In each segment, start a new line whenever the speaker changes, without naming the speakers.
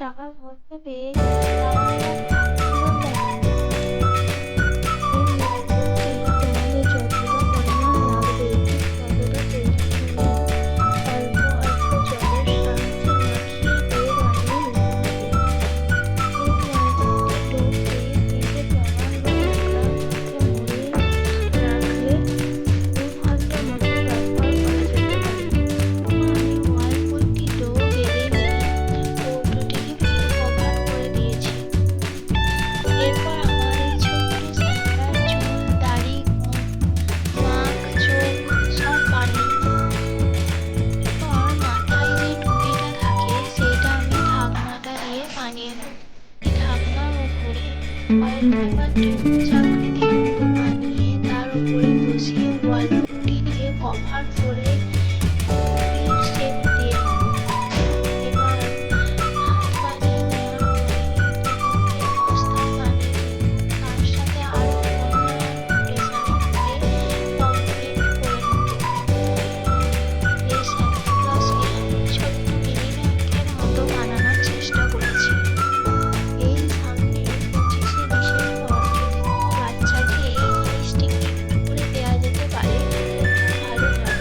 টাকার মধ্যে পেয়ে গেছি, তাহলে আর ভাবতেও পারিনি। এই তোমাদের যতটা পরিমাণ লাগবে ঠিক ততটা পরিমাণে অল্প অল্প জলের সাহায্যে মাখিয়ে ডো বানিয়ে নিতে হবে। এই ওয়ালপুট্টির ডোকে তিনটে প্রমাণ বা ঢাকনার মধ্যে মুড়ে রাখলে 2 ঘন্টার মতো ব্যবহার করা যেতে পারে। আমি ওয়ালপুট্টির ডো বেলে নিয়ে কৌটোটিকে পুরো কভার করে দিয়েছি। এরপর আমার এই ছোট্ট স্যান্টার চুল, দাড়ি, নাক, চোখ সব বানিয়ে এরপর মাথায় যে টুপিটা থাকে সেইটা আমি ঢাকনাটা দিয়ে বানিয়ে নেব। ঢাকনার উপরে কয়েকবার ত্রিভুজ আকৃতির মতো বানিয়ে তার উপরে বসিয়ে ওয়ালপুট্টি দিয়ে কভার করে টুপির শেপ দিয়ে নেব। এবার হাত বানিয়ে নেওয়ার পরে টুপিতে মস্তান বানিয়ে নেব। তার সাথে আরো অন্যান্য ডিজাইন দিয়ে কমপ্লিট করে নেব। এই সান্টা ক্লজকে আমি ছোট্ট মিনি ব্যাংকের মতো বানানোর চেষ্টা করেছি। এই সামনের 25শে ডিসেম্বর যদি কোনো বাচ্চাকে এই জিনিসটি গিফট করে দেওয়া যেতে পারে খুব ভালো হয়।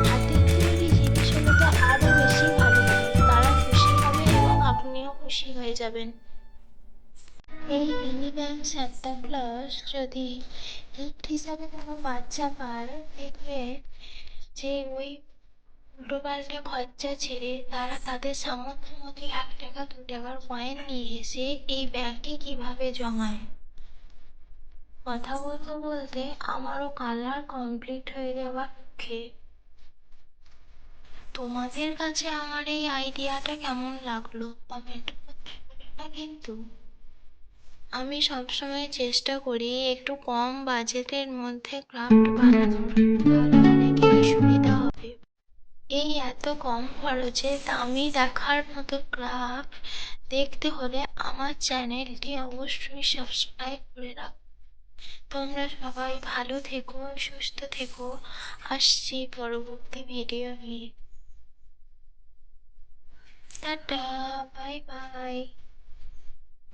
হাতের তৈরি জিনিস হলে তো আরো বেশি ভালো হয়, তারা খুশি হবে এবং আপনিও খুশি হয়ে যাবেন। এই মিনি ব্যাংক সান্টা ক্লজ যদি গিফট হিসাবে কোনো বাচ্চা পায়, দেখবে যে ওই উল্টোপাল্টা খরচা ছেড়ে তারা তাদের সামর্থ্য মতো 1 টাকা 2 টাকার কয়েন নিয়ে এসে এই ব্যাংকে কিভাবে জমায়। কথা বলতে বলতে আমারও কালার কমপ্লিট হয়ে যাওয়ার মুখে। তোমাদের কাছে আমার এই আইডিয়াটা কেমন লাগলো কমেন্ট করতে ভুলো না কিন্তু। আমি সবসময় চেষ্টা করি একটু কম বাজেটের মধ্যে ক্রাফট বানানোর, তাহলে অনেকেরই সুবিধা হবে। এই এত কম খরচে দামি দেখার মতো ক্রাফট দেখতে হলে আমার চ্যানেলটি অবশ্যই সাবস্ক্রাইব করে রাখো। তোমরা সবাই ভালো থেকো, সুস্থ থেকো। আসছি পরবর্তী ভিডিও নিয়ে। Tata, bye bye.